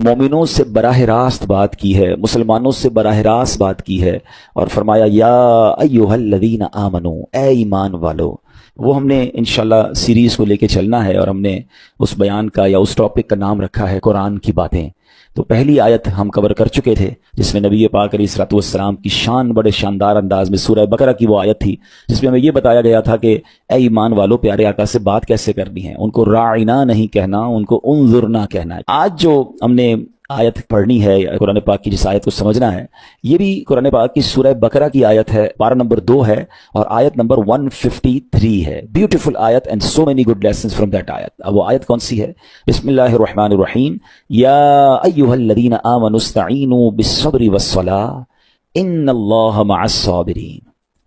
मोमिनों से बराह रास्त बात की है, मुसलमानों से बराह रास्त बात की है, और फरमाया या अय्युहल्लज़ीना आमनू, ए ईमान वालो। वो हमने इंशाल्लाह सीरीज़ को लेके चलना है, और हमने उस बयान का या उस टॉपिक का नाम रखा है कुरान की बातें। तो पहली आयत हम कवर कर चुके थे, जिसमें नबी पाक अलैहिस्सलातु वस्सलाम की शान बड़े शानदार अंदाज में, सूरह बकरा की वो आयत थी जिसमें हमें ये बताया गया था कि ए ईमान वालों, प्यारे आका से बात कैसे करनी है, उनको राइना नहीं कहना, उनको उन्जुरना कहना है। आज जो हमने आयत पढ़नी है, कुरान पाक की जिस आयत को समझना है, ये भी कुरान पाक की सूरह बकरा की आयत है, पारा नंबर 2 है और आयत नंबर 153 है। ब्यूटीफुल आयत and so many good lessons from that आयत। अब वो आयत कौन सी है? बिस्मिल्लाहिर्रहमानिर्रहीम, या अय्युहल्लज़ीना आमनुस्तईनु बिस्सब्रि वस्सलाह इन्नल्लाह मअस्साबिरीन।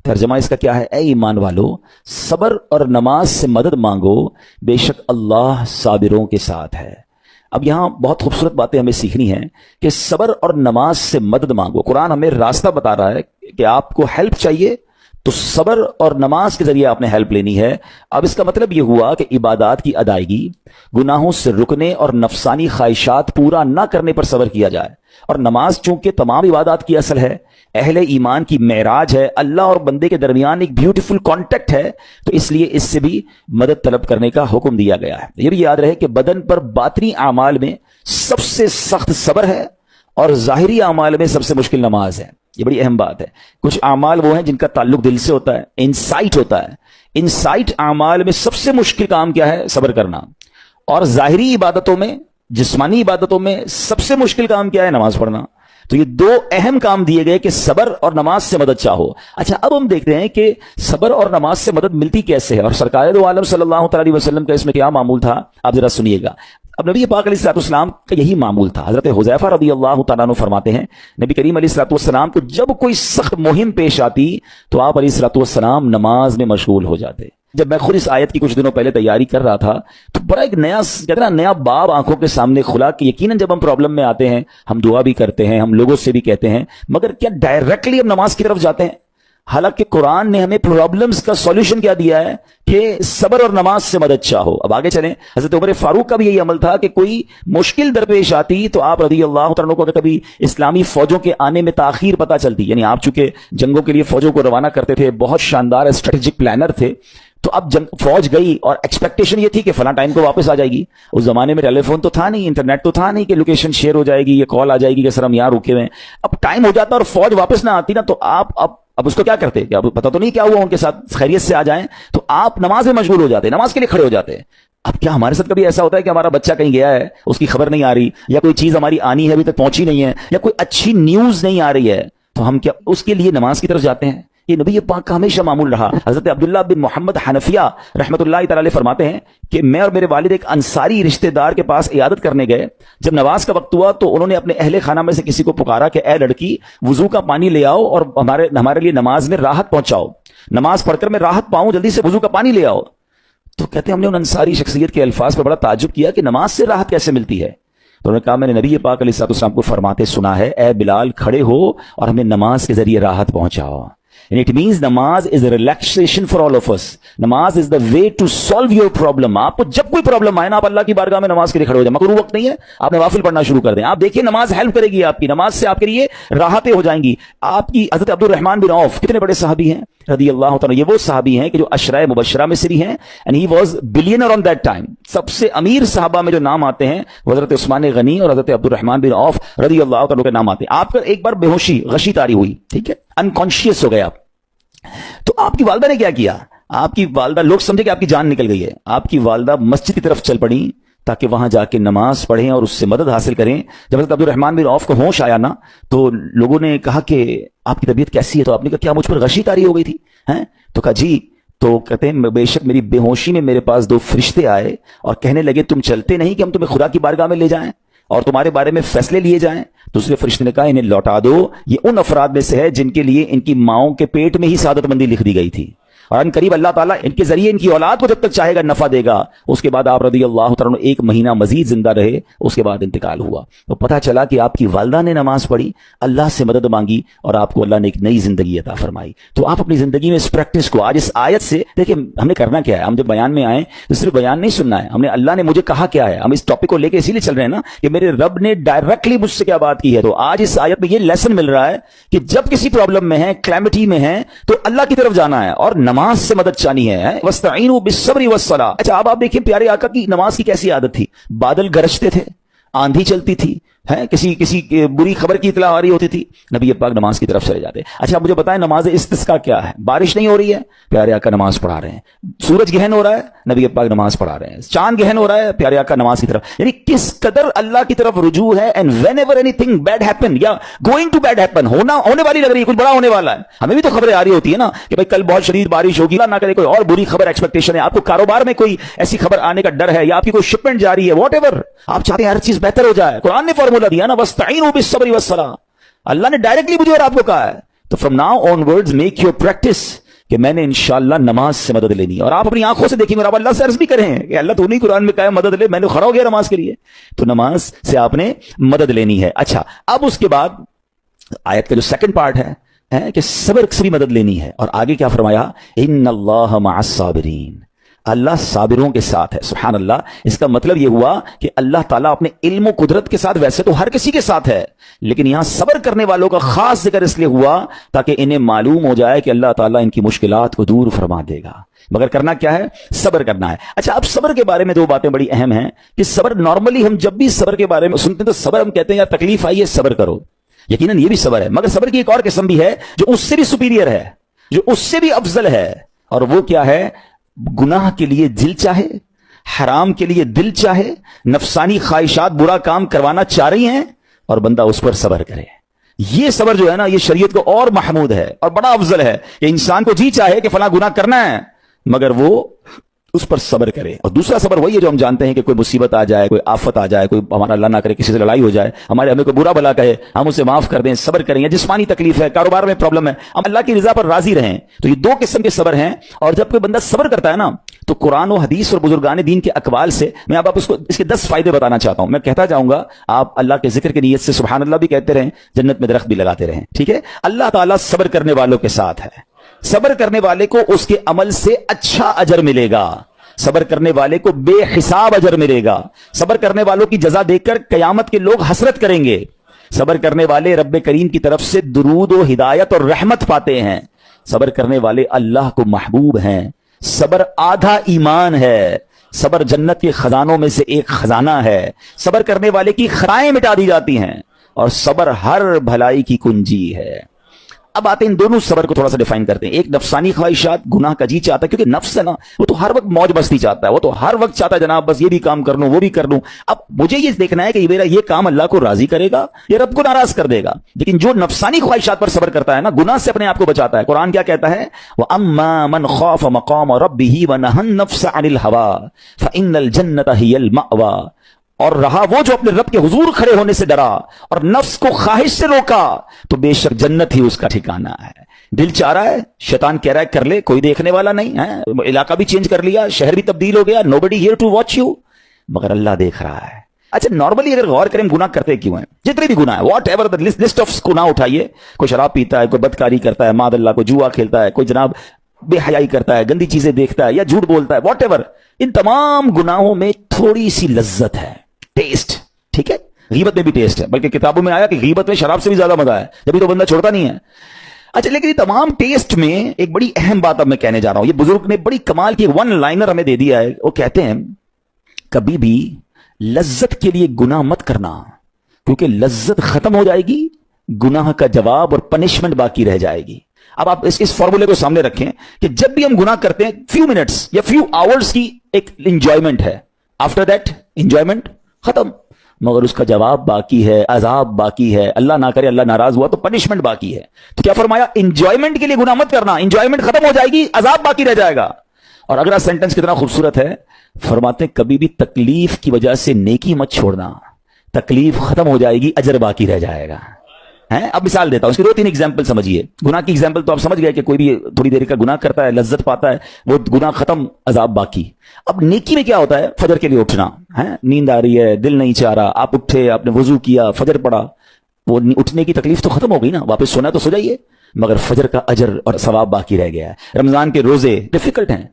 तर्जुमा इसका क्या है? ए ईमान वालो, सब्र और नमाज से मदद मांगो, बेशक अल्लाह साबिरों के साथ है। अब यहां बहुत खूबसूरत बातें हमें सीखनी है कि सब्र और नमाज से मदद मांगो। कुरान हमें रास्ता बता रहा है कि आपको हेल्प चाहिए तो सब्र और नमाज के जरिए आपने हेल्प लेनी है। अब इसका मतलब यह हुआ कि इबादत की अदायगी, गुनाहों से रुकने और नफसानी ख्वाहिशात पूरा ना करने पर सब्र किया जाए। और नमाज चूंकि तमाम इबादत की असल है, अहले ईमान की मेराज है, अल्लाह और बंदे के दरमियान एक ब्यूटीफुल कॉन्टेक्ट है, तो इसलिए इससे भी मदद तलब करने का हुक्म दिया गया है। यह भी याद रहे कि बदन पर बातनी आमाल में सबसे सख्त सब्र है और जाहिरी आमाल में सबसे मुश्किल नमाज है। ये बड़ी अहम बात है। कुछ आमाल वो हैं जिनका ताल्लुक दिल से होता है, इंसाइट होता है। इंसाइट आमाल में सबसे मुश्किल काम क्या है? सब्र करना। और जाहिरी इबादतों में, जिस्मानी इबादतों में सबसे मुश्किल काम क्या है? नमाज पढ़ना। तो ये दो अहम काम दिए गए कि सब्र और नमाज से मदद चाहो। अच्छा, अब हम देखते हैं कि सब्र और नमाज से मदद मिलती कैसे है, और सरकार दो आलम सल्लल्लाहु अलैहि वसल्लम का इसमें क्या मामूल था, आप जरा सुनिएगा। अब नबी पाक अलैहिस्सलाम का यही मामूल था। हजरत हुज़ैफा रज़ियल्लाहु तआला अन्हु फरमाते हैं, नबी करीम अलैहिस्सलाम को जब कोई सख्त मुहिम पेश आती तो आप अलैहिस्सलाम नमाज में मशगूल हो जाते। जब मैं खुद इस आयत की कुछ दिनों पहले तैयारी कर रहा था तो बड़ा एक नया बाब आंखों के सामने खुला कि यकीनन जब हम प्रॉब्लम में आते हैं, हम दुआ भी करते हैं, हम लोगों से भी कहते हैं, मगर क्या डायरेक्टली हम नमाज की तरफ जाते हैं? हालांकि कुरान ने हमें प्रॉब्लम्स का सॉल्यूशन क्या दिया है कि सब्र और नमाज से मदद चाहो। अब आगे चलें। हजरत उमर फारूक का भी यही अमल था कि कोई मुश्किल दरपेश आती तो आप रज़ियल्लाहु तआला अन्हु को कभी इस्लामी फौजों के आने में ताखीर पता चलती, यानी आप चूंकि जंगों के लिए फौजों को रवाना करते थे, बहुत शानदार स्ट्रेटेजिक प्लानर थे, तो अब फौज गई और एक्सपेक्टेशन ये थी कि फला टाइम को वापस आ जाएगी। उस जमाने में टेलीफोन तो था नहीं, इंटरनेट तो था नहीं कि लोकेशन शेयर हो जाएगी, ये कॉल आ जाएगी कि सर हम यहां रुके हुए हैं। अब टाइम हो जाता और फौज वापस ना आती ना, तो आप अब उसको क्या करते? क्या पता तो नहीं क्या हुआ उनके साथ, खैरियत से आ जाएं, तो आप नमाज में मशगूल हो जाते, नमाज के लिए खड़े हो जाते। अब क्या हमारे साथ कभी ऐसा होता है कि हमारा बच्चा कहीं गया है, उसकी खबर नहीं आ रही, या कोई चीज हमारी आनी है अभी तक पहुंची नहीं है, या कोई अच्छी न्यूज नहीं आ रही है, तो हम क्या उसके लिए नमाज की तरफ जाते हैं? ये नबी पाक का हमेशा मामूल रहा। हजरत अब्दुल्लाह बिन मोहम्मद हनफिया रहमतुल्लाहि तआला अलैह फरमाते हैं कि मैं और मेरे वालिद एक अंसारी रिश्तेदार के पास इयादत करने गए। जब नमाज का वक्त हुआ तो उन्होंने अपने अहले खाना में से किसी को पुकारा कि ए लड़की, वुजू का पानी ले आओ और हमारे लिए नमाज में राहत पहुंचाओ, नमाज पढ़कर मैं राहत पाऊं, जल्दी से वुजू का पानी ले आओ। तो कहते हैं हमने उन अंसारी शख्सियत के अल्फाज पर बड़ा ताज्जुब किया कि नमाज से राहत कैसे मिलती है। तो उन्होंने कहा, मैंने नबी पाक अलैहिस्सलाम को फरमाते सुना है, ए बिलाल खड़े हो और हमें नमाज के जरिए राहत पहुंचाओ। And it means namaz is a relaxation for all of us. Namaz is the way to solve your problem. आपको जब कोई प्रॉब्लम आए ना, आप अल्लाह की बारगाह में नमाज के लिए खड़े हो जाए। मकरूह वक्त नहीं है, आप नवाफिल पढ़ना शुरू कर दें। आप देखिए नमाज हेल्प करेगी आपकी, नमाज से आपके लिए राहतें हो जाएंगी आपकी। हजरत अब्दुल रहमान बिन औफ कितने बड़े सहाबी हैं रज़ियल्लाहु तआला। ये वो सहाबी हैं कि जो अशराए मुबशरा में से भी हैं, and he was billionaire on that time. सबसे अमीर सहाबा में जो नाम आते हैं हजरत उस्मान गनी और हजरत अब्दुल रहमान बिन औफ रज़ियल्लाहु तआला के नाम आते हैं। आपका एक बार बेहोशी, गशी तारी हुई, ठीक है, अनकॉन्शियस हो गए आप, तो आपकी वालदा ने क्या किया? आपकी वालदा, लोग समझे कि आपकी जान निकल गई है, आपकी वालदा मस्जिद की तरफ चल पड़ी ताकि वहां जाके नमाज पढ़ें और उससे मदद हासिल करें। जब हज़रत अब्दुल रहमान बिन औफ को होश आया ना, तो लोगों ने कहा कि आपकी तबीयत कैसी है? तो आपने कहा क्या मुझ पर गशी तारी हो गई थी हैं? तो कहा जी। तो कहते हैं बेशक मेरी बेहोशी में मेरे पास 2 फरिश्ते आए और कहने लगे तुम चलते नहीं कि हम तुम्हें खुदा की बारगाह में ले जाएं और तुम्हारे बारे में फैसले लिए जाएं। दूसरे फरिश्ते ने कहा इन्हें लौटा दो, ये उन अफराद में से है जिनके लिए इनकी माओं के पेट में ही सादतमंदी लिख दी गई थी। اور ان قریب اللہ تعالیٰ ان کے ذریعے ان کی اولاد کو جب تک چاہے گا نفع دے گا. اس کے بعد آپ رضی اللہ تعالیٰ عنہ 1 مہینہ مزید زندہ رہے, اس کے بعد انتقال ہوا. تو پتہ چلا کہ آپ کی والدہ نے نماز پڑھی, اللہ سے مدد مانگی, اور آپ کو اللہ نے ایک نئی زندگی عطا فرمائی. تو آپ اپنی زندگی میں اس پریکٹس کو آج اس آیت سے دیکھیں, ہم نے کرنا کیا ہے. ہم جب بیان میں آئے تو صرف بیان نہیں سننا ہے, ہم نے اللہ نے مجھے کہا کیا ہے. ہم اس ٹاپک کو لے کے اسی لیے چل رہے ہیں نا کہ میرے رب نے ڈائریکٹلی مجھ سے کیا بات کی ہے. تو آج اس آیت میں یہ لیسن مل رہا ہے کہ جب کسی پرابلم میں ہے, کلیمٹی میں ہے, تو اللہ کی طرف جانا ہے اور نماز سے مدد چانی ہے. وَاسْتَعِينُوا بِالصَّبْرِ وَالصَّلَاةِ. اچھا اب آپ دیکھیں پیارے آقا کی نماز کی کیسی عادت تھی. بادل گرجتے تھے, آندھی چلتی تھی, کسی بری خبر کی اطلاع آ رہی ہوتی تھی, نبی پاک نماز کی طرف چلے جاتے. اچھا مجھے بتائیں نماز استسقاء کیا ہے؟ بارش نہیں ہو رہی ہے, پیارے آقا نماز پڑھا رہے ہیں. سورج گہن ہو رہا ہے, نبی پاک نماز پڑھا رہے ہیں. چاند گہن ہو رہا ہے, پیارے آقا نماز کی طرف. یعنی کس قدر اللہ کی طرف رجوع ہے. And whenever anything bad happen یا گوئنگ ٹو بیڈ ہیپن, ہونے والی لگ رہی ہے, کچھ بڑا ہونے والا ہے. ہمیں بھی تو خبریں آ رہی ہوتی ہے نا کہ بھائی کل بہت شدید بارش ہوگی, نہ کرے کوئی اور بری خبر ایکسپیکٹیشن ہے. آپ کو کاروبار میں کوئی ایسی خبر آنے کا ڈر ہے, یا آپ کی کوئی شپمنٹ جاری ہے, واٹ ایور آپ چاہتے ہیں ہر چیز بہتر ہو جائے. قرآن نے فارمولا دیا نا, وَاسْتَعِينُوا بِالصَّبْرِ وَالصَّلَاةِ. اللہ نے ڈائریکٹلی مجھے اور آپ کو کہا ہے. تو from now on words make your practice کہ میں نے انشاءاللہ نماز سے مدد لینی. اور آپ اپنی آنکھوں سے دیکھیں, اور آپ اللہ سے عرض بھی کریں کہ اللہ تو نہیں قرآن میں کہا ہے مدد لے, میں نے کھڑا ہو گیا نماز کے لیے. تو نماز سے آپ نے مدد لینی ہے. اچھا اب اس کے بعد آیت کا جو سیکنڈ پارٹ ہے کہ صبر سے بھی مدد لینی ہے. اور آگے کیا فرمایا, ان اللہ مع الصابرین, اللہ صابروں کے ساتھ ہے. سبحان اللہ. اس کا مطلب یہ ہوا کہ اللہ تعالیٰ اپنے علم و قدرت کے ساتھ ویسے تو ہر کسی کے ساتھ ہے, لیکن یہاں صبر کرنے والوں کا خاص ذکر اس لیے ہوا تاکہ انہیں معلوم ہو جائے کہ اللہ تعالیٰ ان کی مشکلات کو دور فرما دے گا. مگر کرنا کیا ہے؟ صبر کرنا ہے. اچھا اب صبر کے بارے میں 2 باتیں بڑی اہم ہیں کہ صبر نارملی ہم جب بھی صبر کے بارے میں سنتے ہیں تو صبر ہم کہتے ہیں یار تکلیف آئی ہے صبر کرو. یقیناً یہ بھی صبر ہے, مگر صبر کی ایک اور قسم بھی ہے جو اس سے بھی سپیریئر ہے, جو اس سے بھی افضل ہے. اور وہ کیا ہے؟ گناہ کے لیے دل چاہے, حرام کے لیے دل چاہے, نفسانی خواہشات برا کام کروانا چاہ رہی ہیں اور بندہ اس پر صبر کرے. یہ صبر جو ہے نا, یہ شریعت کو اور محمود ہے اور بڑا افضل ہے کہ انسان کو جی چاہے کہ فلاں گناہ کرنا ہے مگر وہ اس پر صبر کرے. اور دوسرا صبر وہی ہے جو ہم جانتے ہیں کہ کوئی مصیبت آ جائے, کوئی آفت آ جائے, کوئی ہمارا اللہ نہ کرے کسی سے لڑائی ہو جائے, ہمیں کوئی برا بھلا کہے, ہم اسے معاف کر دیں, صبر کریں. یا جسمانی تکلیف ہے, کاروبار میں پرابلم ہے, ہم اللہ کی رضا پر راضی رہیں. تو یہ 2 قسم کے صبر ہیں. اور جب کوئی بندہ صبر کرتا ہے نا تو قرآن و حدیث اور بزرگان دین کے اقوال سے میں اب آپ اس کے 10 فائدے بتانا چاہتا ہوں. میں کہتا جاؤں گا, آپ اللہ کے ذکر کی نیت سے سبحان اللہ بھی کہتے رہیں, جنت میں درخت بھی لگاتے رہیں. ٹھیک ہے. اللہ تعالیٰ صبر کرنے والوں کے ساتھ ہے. صبر کرنے والے کو اس کے عمل سے اچھا اجر ملے گا, صبر کرنے والے کو بے حساب اجر ملے گا. صبر کرنے والوں کی جزا دیکھ کر قیامت کے لوگ حسرت کریں گے. صبر کرنے والے رب کریم کی طرف سے درود و ہدایت اور رحمت پاتے ہیں. صبر کرنے والے اللہ کو محبوب ہیں. صبر آدھا ایمان ہے. صبر جنت کے خزانوں میں سے ایک خزانہ ہے. صبر کرنے والے کی خطائیں مٹا دی جاتی ہیں, اور صبر ہر بھلائی کی کنجی ہے. اب آتے ہیں ان دونوں صبر کو تھوڑا سا ڈیفائن کرتے ہیں. ایک نفسانی خواہشات, گناہ کا جی چاہتا ہے, کیونکہ نفس ہے نا وہ تو ہر وقت موج مستی چاہتا ہے, وہ تو ہر وقت چاہتا ہے جناب بس یہ بھی کام کر لوں وہ بھی کر لوں. اب مجھے یہ دیکھنا ہے کہ میرا یہ کام اللہ کو راضی کرے گا یا رب کو ناراض کر دے گا. لیکن جو نفسانی خواہشات پر صبر کرتا ہے نا, گناہ سے اپنے آپ کو بچاتا ہے. قرآن کیا کہتا ہے, وَأَمَّا مَنْ خَافَ مَقَامَ رَبِّهِ وَنَهَى النَّفْسَ عَنِ الْهَوَىٰ فَإِنَّ الْجَنَّةَ هِيَ الْمَأْوَىٰ. اور رہا وہ جو اپنے رب کے حضور کھڑے ہونے سے ڈرا اور نفس کو خواہش سے روکا تو بے شک جنت ہی اس کا ٹھکانہ ہے. دل چاہ رہا ہے, شیطان کہہ رہا ہے کر لے, کوئی دیکھنے والا نہیں ہے, علاقہ بھی چینج کر لیا, شہر بھی تبدیل ہو گیا, nobody here to watch you, مگر اللہ دیکھ رہا ہے. اچھا نارملی اگر غور کریں گناہ کرتے کیوں ہیں, جتنے بھی گناہ ہیں, what ever the list of گناہ اٹھائیے, کوئی شراب پیتا ہے, کوئی بدکاری کرتا ہے, ماد اللہ, کو جوا کھیلتا ہے, کوئی جناب بے حیائی کرتا ہے, گندی چیزیں دیکھتا ہے یا جھوٹ بولتا ہے, واٹ ایور, ان تمام گناہوں میں تھوڑی سی لذت ہے, ٹیسٹ. ٹھیک ہے, غیبت میں بھی ٹیسٹ ہے, بلکہ کتابوں میں آیا کہ غیبت میں شراب سے بھی زیادہ مزہ ہے, جبھی تو بندہ چھوڑتا نہیں ہے. اچھا لیکن یہ تمام ٹیسٹ میں ایک بڑی اہم بات اب میں کہنے جا رہا ہوں. یہ بزرگ نے بڑی کمال کی 1 لائنر ہمیں دے دیا ہے. وہ کہتے ہیں کبھی بھی لذت کے لیے گناہ مت کرنا, کیونکہ لذت ختم ہو جائے گی, گناہ کا جواب اور پنشمنٹ باقی رہ جائے گی. اب آپ اس فارمولے کو سامنے رکھیں کہ جب بھی ہم گناہ کرتے ہیں فیو منٹس یا فیو آورز کی ایک انجوائمنٹ ہے, آفٹر دیٹ انجوائمنٹ ختم, مگر اس کا جواب باقی ہے, عذاب باقی ہے, اللہ نہ کرے اللہ ناراض ہوا تو پنشمنٹ باقی ہے. تو کیا فرمایا, انجوائمنٹ کے لیے گناہ مت کرنا, انجوائمنٹ ختم ہو جائے گی, عذاب باقی رہ جائے گا. اور اگلا سینٹنس کتنا خوبصورت ہے, فرماتے ہیں کبھی بھی تکلیف کی وجہ سے نیکی مت چھوڑنا, تکلیف ختم ہو جائے گی, اجر باقی رہ جائے گا. ہیں। अब मिसाल देता हूं, उसकी 2-3 एग्जाम्पल समझिए। गुनाह की एग्जाम्पल तो आप समझ गए कि कोई भी थोड़ी देर का गुनाह करता है, लज्जत पाता है, वो गुनाह खत्म, अजाब बाकी। अब नेकी में क्या होता है? फजर के लिए उठना है, नींद आ रही है, दिल नहीं चाह रहा, आप उठे, आपने वजू किया, फजर पढ़ा, वो उठने की तकलीफ तो खत्म हो गई ना, वापस सोना तो सो जाइए, मगर फजर का अजर और सवाब बाकी रह गया है। रमजान के रोजे डिफिकल्ट हैं,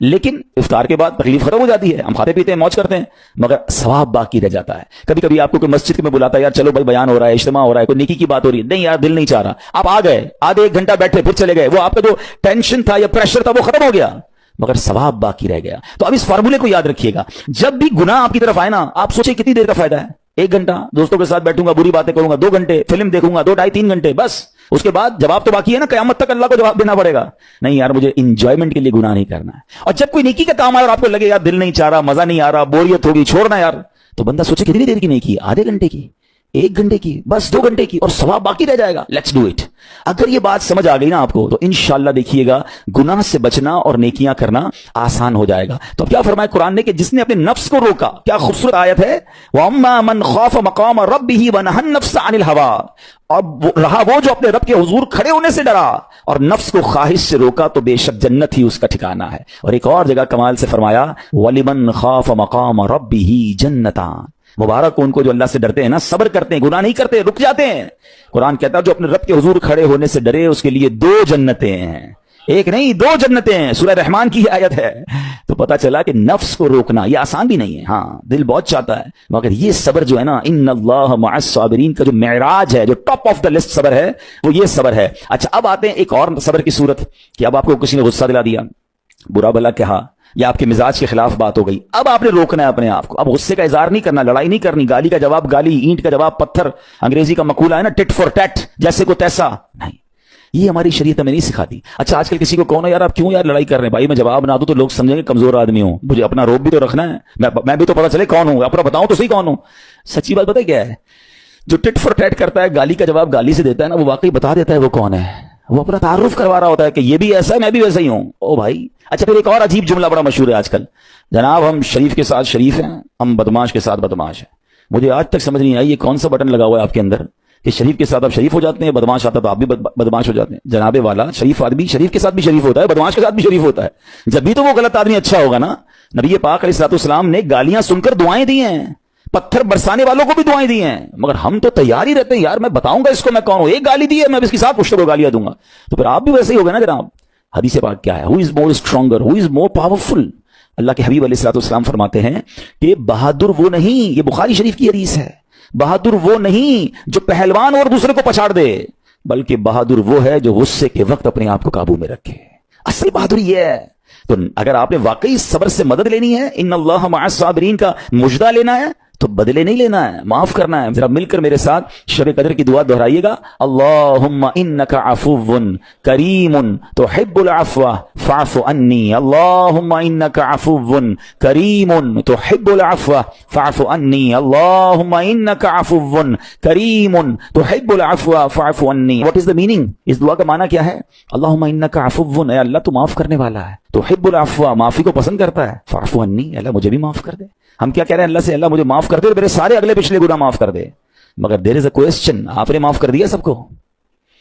लेकिन इफ्तार के बाद तकलीफ खत्म हो जाती है, हम खाते पीते हैं, मौज करते हैं, मगर सवाब बाकी रह जाता है। कभी कभी आपको कोई मस्जिद में बुलाता है, यार चलो भाई बयान हो रहा है, इज्तिमा हो रहा है, कोई नेकी की बात हो रही है, नहीं यार दिल नहीं चाह रहा, आप आ गए, आधे 1 घंटा बैठे, फिर चले गए, वो आपका जो टेंशन था या प्रेशर था वो खत्म हो गया, मगर सवाब बाकी रह गया। तो अब इस फार्मूले को याद रखिएगा, जब भी गुनाह आपकी तरफ आए ना, आप सोचिए कितनी देर का फायदा है। 1 घंटा दोस्तों के साथ बैठूंगा, बुरी बातें करूंगा, 2 घंटे फिल्म देखूंगा, 2 ढाई 3 घंटे, बस उसके बाद जवाब तो बाकी है ना, कयामत तक अल्लाह को जवाब देना पड़ेगा। नहीं यार मुझे इंजॉयमेंट के लिए गुनाह नहीं करना है। और जब कोई नेकी का काम आए और आपको लगे यार दिल नहीं चाह रहा, मजा नहीं आ रहा, बोरियत होगी, छोड़ना यार, तो बंदा सोचे कितनी देर की नेकी, आधे घंटे की, 1 घंटे की, बस 2 घंटे की, और सवाब बाकी रह जाएगा। Let's do it. अगर ये बात समझ आ गई ना आपको, तो इंशाअल्लाह देखिएगा गुनाह से बचना और नेकियां करना आसान हो जाएगा। तो क्या फरमाया कुरान ने कि जिसने अपने नफ्स को रोका, क्या खूबसूरत आयत है, वअम्मा मन खाफ मकाम रब्बिही वनहन नफ्स अनिल हवा, और रहा वो जो अपने रब के हुजूर खड़े होने से डरा और नफ्स को ख्वाहिश से रोका, तो बेशक जन्नत ही उसका ठिकाना है। और एक और जगह कमाल से फरमाया, वलिमन खाफ मकाम रब्बिही जन्नतान, मुबारक उनको जो अल्लाह से डरते हैं ना, सब्र करते हैं, गुनाह नहीं करते, रुक जाते हैं। कुरान कहता है जो अपने रब के हुजूर खड़े होने से डरे, उसके लिए 2 जन्नतें हैं, 1 नहीं 2 जन्नतें हैं। सूरह रहमान की आयत है। तो पता चला कि नफ्स को रोकना ये आसान भी नहीं है, हाँ दिल बहुत चाहता है, मगर ये सब्र जो है ना, इन्नल्लाह मअस साबिरीन का जो मेराज है, जो टॉप ऑफ द लिस्ट सब्र है, वो ये सब्र है। अच्छा अब आते हैं एक और सब्र की सूरत, कि अब आपको किसी ने गुस्सा दिला दिया, बुरा भला कहा, या आपके मिजाज के खिलाफ बात हो गई, अब आपने रोकना है अपने आप को। अब गुस्से का इजहार नहीं करना, लड़ाई नहीं करनी, गाली का जवाब गाली, ईंट का जवाब पत्थर, अंग्रेजी का मकूला है ना, टिट फॉर टैट, जैसे को तैसा नहीं, ये हमारी शरीयत हमें नहीं सिखाती। अच्छा आजकल किसी को कहो ना यार आप क्यों यार लड़ाई कर रहे हैं, भाई मैं जवाब ना दूं तो लोग समझेंगे कमजोर आदमी हूं, मुझे अपना रोब भी तो रखना है, मैं भी तो पता चले कौन हूं, अपना बताऊं तो सही कौन हूं। सच्ची बात पता क्या है, जो टिट फॉर टैट करता है, गाली का जवाब गाली से देता है ना, वो वाकई बता देता है वो कौन है, वो अपना तारुफ करवा रहा होता है कि ये भी ऐसा है, मैं भी वैसा ही हूं। ओ भाई अच्छा फिर एक और अजीब जुमला बड़ा मशहूर है आजकल, जनाब हम शरीफ के साथ शरीफ हैं, हम बदमाश के साथ बदमाश हैं। मुझे आज तक समझ नहीं आई ये कौन सा बटन लगा हुआ है आपके अंदर कि शरीफ के साथ आप शरीफ हो जाते हैं, बदमाश आता तो आप भी बदमाश हो जाते हैं। जनाबे वाला, शरीफ आदमी शरीफ के साथ भी शरीफ होता है, बदमाश के साथ भी शरीफ होता है, जब भी तो वो गलत आदमी अच्छा होगा ना। नबी पाक अलैहिस्सलाम ने गालियां सुनकर दुआएं दी हैं, पत्थर बरसाने वालों को भी दुआएं दी हैं, मगर हम तो तैयार ही रहते हैं, यार मैं बताऊंगा इसको मैं कौन हूं, एक गाली दी है मैं इसके साथ पुश्तों को गालियां दूंगा, तो फिर आप भी वैसे ही हो गए ना जनाब। हदीस पाक क्या है, who is more stronger, who is more powerful. Allah के हबीब अलैहिस्सलाम फरमाते हैं कि बहादुर वो नहीं, ये बुखारी शरीफ की हदीस है, बहादुर वो नहीं जो पहलवान और दूसरे को पछाड़ दे, बल्कि बहादुर वो है जो गुस्से के वक्त अपने आप को काबू में रखे। असली बहादुरी ये है। तो अगर आपने वाकई सब्र से मदद लेनी है, इन्नल्लाह मअस साबिरीन का मुजदा लेना है, तो बदले नहीं लेना है, माफ करना है। जरा मिलकर मेरे साथ शब कदर की दुआ दोहराइएगा, अल्लाहुम्मा इन्नका अफुव्वुन करीमुन तुहिब्बुल अफ़्व फ़अफ़ु अन्नी, अल्लाहुम्मा इन्नका अफुव्वुन करीमुन तुहिब्बुल अफ़्व फ़अफ़ु अन्नी, अल्लाहुम्मा इन्नका अफुव्वुन करीमुन तुहिब्बुल अफ़्व फ़अफ़ु अन्नी। What is the meaning? इस दुआ का माना क्या है? अल्लाहुम्मा इन्नका अफुव्वुन, अल्लाह तू माफ करने वाला है, तुहिब्बुल अफ़्व माफी को पसंद करता है, फ़अफ़ु अन्नी अल्लाह मुझे भी माफ कर दे। हम क्या कह रहे हैं अल्लाह से, अल्लाह मुझे माफ कर दे और मेरे सारे अगले पिछले गुनाह माफ कर दे, मगर देयर इज अ क्वेश्चन, आपने माफ कर दिया सबको?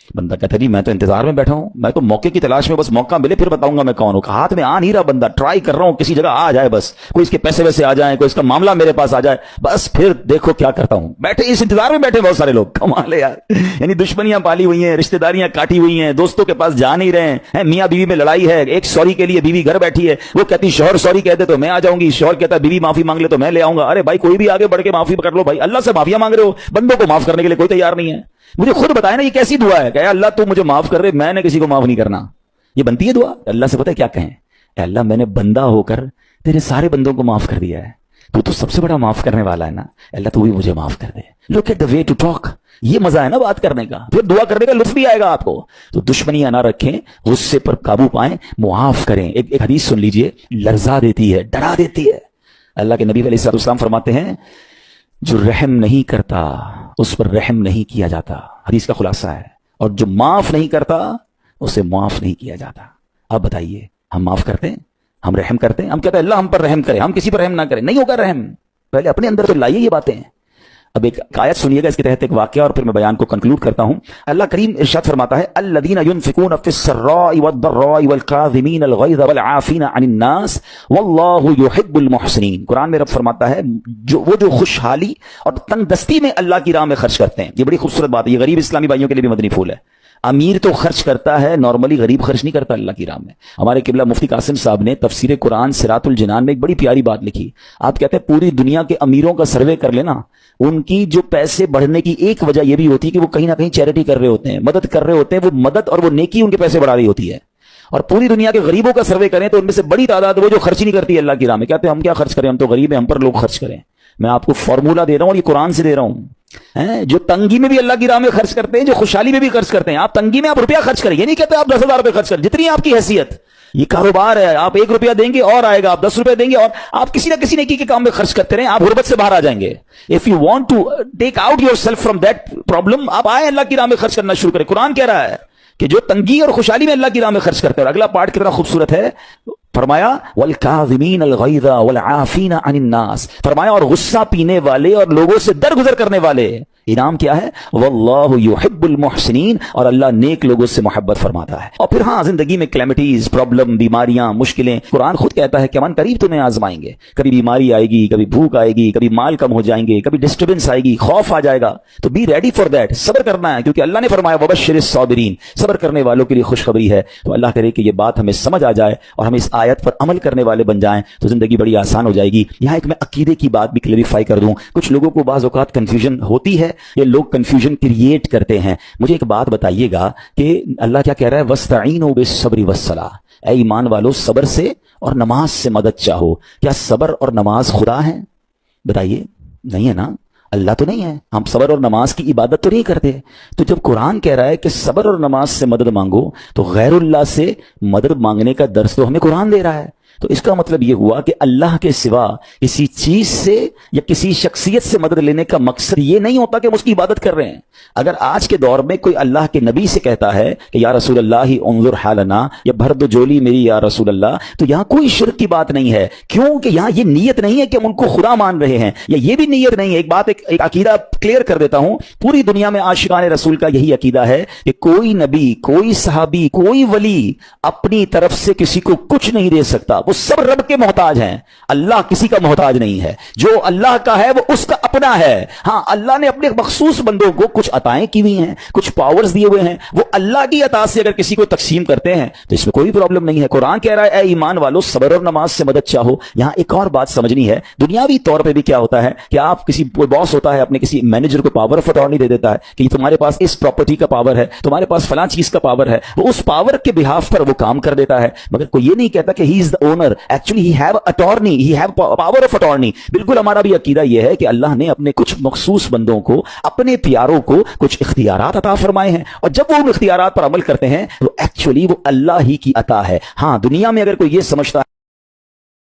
बंदा कहता नहीं मैं तो इंतजार में बैठा हूं, मैं तो मौके की तलाश में, बस मौका मिले फिर बताऊंगा मैं कौन हूं। हाथ में आ नहीं रहा बंदा, ट्राई कर रहा हूं किसी जगह आ जाए, बस कोई इसके पैसे वैसे आ जाए, कोई इसका मामला मेरे पास आ जाए, बस फिर देखो क्या करता हूं। बैठे इस इंतजार में बैठे बहुत सारे लोग, कमाल है यार। यानी दुश्मनियां पाली हुई हैं, रिश्तेदारियां काटी हुई हैं, दोस्तों के पास जा नहीं रहे हैं, मियां बीवी में लड़ाई है, एक सॉरी के लिए बीवी घर बैठी है, वो कहती शौहर सॉरी कह दे तो मैं आ जाऊंगी, शौहर कहता बीवी माफी मांग ले तो मैं ले आऊंगा। अरे भाई कोई भी आगे बढ़ के माफी कर लो भाई, अल्लाह से माफिया मांग रहे हो, बंदों को माफ करने के लिए कोई तैयार नहीं है। मुझे खुद बताया ना ये कैसी दुआ है, क्या अल्लाह तू मुझे माफ कर दे, मैंने किसी को माफ नहीं करना, ये बनती है दुआ? अल्लाह से पता है क्या कहें, अल्लाह मैंने बंदा होकर तेरे सारे बंदों को माफ कर दिया है, तू तो सबसे बड़ा माफ करने वाला है ना, अल्लाह तू भी मुझे माफ कर दे। Look at the way to talk, ये मजा है ना बात करने का, फिर दुआ करने का लुत्फ भी आएगा आपको। तो दुश्मनियां ना रखें, गुस्से पर काबू पाएं, मुआफ करें। एक हदीस सुन लीजिए, लर्जा देती है, डरा देती है। अल्लाह के नबी अलैहिस्सलाम फरमाते हैं जो रहम नहीं करता उस पर रहम नहीं किया जाता, हदीस का खुलासा है, और जो माफ नहीं करता उसे माफ नहीं किया जाता। अब बताइए हम माफ करते हैं, हम रहम करते हैं? हम कहते हैं अल्लाह हम पर रहम करे, हम किसी पर रहम ना करें, नहीं होगा रहम। पहले अपने अंदर तो लाइए ये बातें, اب ایک آیت سنیے گا اس کے تحت ایک واقعہ اور پھر میں بیان کو کنکلوڈ کرتا ہوں. اللہ کریم ارشاد فرماتا ہے الذین ينفقون فی السراء والضراء والکاظمین الغیظ والعافین عن الناس واللہ یحب المحسنین. قرآن میں رب فرماتا ہے وہ جو خوشحالی اور تنگ دستی میں اللہ کی راہ میں خرچ کرتے ہیں. یہ بڑی خوبصورت بات ہے. یہ غریب اسلامی بھائیوں کے لیے بھی مدنی پھول ہے. امیر تو خرچ کرتا ہے نارملی, غریب خرچ نہیں کرتا اللہ کی راہ میں. ہمارے قبلہ مفتی قاسم صاحب نے تفسیر قرآن صراط الجنان میں ایک بڑی پیاری بات لکھی. آپ کہتے ہیں پوری دنیا کے امیروں کا سروے کر لینا, ان کی جو پیسے بڑھنے کی ایک وجہ یہ بھی ہوتی ہے کہ وہ کہیں نہ کہیں چیریٹی کر رہے ہوتے ہیں, مدد کر رہے ہوتے ہیں. وہ مدد اور وہ نیکی ان کے پیسے بڑھا رہی ہوتی ہے. اور پوری دنیا کے غریبوں کا سروے کریں تو ان میں سے بڑی تعداد وہ جو خرچ نہیں کرتی ہے اللہ کی راہ میں. کہتے ہیں ہم کیا خرچ کریں, ہم تو غریب ہیں, ہم پر لوگ خرچ کریں. میں آپ کو فارمولا دے رہا ہوں اور یہ قرآن سے دے رہا ہوں. جو تنگی میں بھی اللہ کی راہ میں خرچ کرتے ہیں, جو خوشحالی میں بھی خرچ کرتے ہیں. آپ تنگی میں آپ روپیہ خرچ کریں, یہ نہیں کہتے آپ 10,000 روپے خرچ کریں, جتنی آپ کی حیثیت. یہ کاروبار ہے, آپ 1 روپیہ دیں گے اور آئے گا, آپ 10 روپے دیں گے اور آپ کسی نہ کسی نیکی کے کام میں خرچ کرتے رہیں, آپ غربت سے باہر آ جائیں گے. If you want to take out yourself from that problem, آپ آئے اللہ کی راہ میں خرچ کرنا شروع کریں. قرآن کہہ رہا ہے کہ جو تنگی اور خوشحالی میں اللہ کی راہ میں خرچ کرتے ہیں. اور اگلا پارٹ کتنا خوبصورت ہے, فرمایا والکاظمین الغیظ والعافین عن الناس, فرمایا اور غصہ پینے والے اور لوگوں سے درگزر کرنے والے. انعام کیا ہے, واللہ یحب المحسنین, اور اللہ نیک لوگوں سے محبت فرماتا ہے. اور پھر ہاں زندگی میں کلیمٹیز, پرابلم, بیماریاں, مشکلیں, قرآن خود کہتا ہے کہ من قریب تمہیں آزمائیں گے. کبھی بیماری آئے گی, کبھی بھوک آئے گی, کبھی مال کم ہو جائیں گے, کبھی ڈسٹربنس آئے گی, خوف آ جائے گا. تو بی ریڈی فار دیٹ, صبر کرنا ہے, کیونکہ اللہ نے فرمایا وبشر الصابرین, صبر کرنے والوں کے لیے خوشخبری ہے. تو اللہ کرے کہ یہ بات ہمیں سمجھ آ جائے اور ہم اس آیت پر عمل کرنے والے بن جائیں تو زندگی بڑی آسان ہو جائے گی. یہاں ایک میں عقیدے کی بات بھی کلیریفائی کر دوں. کچھ لوگوں کو بعض اوقات کنفیوژن ہوتی ہے, یہ لوگ کنفیوژن کریٹ کرتے ہیں. مجھے ایک بات بتائیے گا کہ اللہ کیا کہہ رہا ہے, وَاسْتَعِينُوا بِالصَّبْرِ وَالصَّلَاةِ, اے ایمان والو صبر سے اور نماز سے مدد چاہو. کیا صبر اور نماز خدا ہیں؟ بتائیے, نہیں ہے نا, اللہ تو نہیں ہے. ہم صبر اور نماز کی عبادت تو نہیں کرتے. تو جب قرآن کہہ رہا ہے کہ صبر اور نماز سے مدد مانگو, تو غیر اللہ سے مدد مانگنے کا درس تو ہمیں قرآن دے رہا ہے. تو اس کا مطلب یہ ہوا کہ اللہ کے سوا کسی چیز سے یا کسی شخصیت سے مدد لینے کا مقصد یہ نہیں ہوتا کہ ہم اس کی عبادت کر رہے ہیں. اگر آج کے دور میں کوئی اللہ کے نبی سے کہتا ہے کہ یا رسول اللہ انظر حالنا, یا بھر دو جولی میری یا رسول اللہ, تو یہاں کوئی شرک کی بات نہیں ہے. کیوں کہ یہاں یہ نیت نہیں ہے کہ ہم ان کو خدا مان رہے ہیں, یا یہ بھی نیت نہیں ہے. ایک بات, ایک عقیدہ کلیئر کر دیتا ہوں. پوری دنیا میں عاشقان رسول کا یہی عقیدہ ہے کہ کوئی نبی, کوئی صحابی, کوئی ولی اپنی طرف سے کسی کو کچھ نہیں دے سکتا. وہ سب رب کے محتاج ہیں. اللہ کسی کا محتاج نہیں ہے. جو اللہ کا ہے وہ اس کا اپنا ہے. ہاں اللہ نے اپنے مخصوص بندوں کو کچھ عطائیں کی ہوئی ہیں, کچھ پاورز دیے ہوئے ہیں, وہ اللہ کی عطا سے اگر کسی کو تقسیم کرتے ہیں تو اس میں کوئی پرابلم نہیں ہے. قرآن کہہ رہا ہے اے ایمان والو صبر اور نماز سے مدد چاہو. یہاں ایک اور بات سمجھنی ہے. دنیاوی طور پہ بھی کیا ہوتا ہے کہ آپ کسی باس ہوتا ہے, اپنے کسی مینیجر کو پاور آف اٹارنی دے دیتا ہے کہ تمہارے پاس اس پراپرٹی کا پاور ہے, تمہارے پاس فلاں چیز کا پاور ہے. وہ اس پاور کے بہاف پر وہ کام کر دیتا ہے, مگر کوئی یہ نہیں کہتا کہ he is the owner. Actually he have attorney, he have power of attorney. بالکل ہمارا بھی عقیدہ یہ ہے کہ اللہ نے اپنے کچھ مخصوص بندوں کو, اپنے پیاروں کو کچھ اختیارات عطا فرمائے ہیں, اور جب وہ ان اختیارات پر عمل کرتے ہیں تو ایکچولی وہ اللہ ہی کی عطا ہے. ہاں دنیا میں اگر کوئی یہ سمجھتا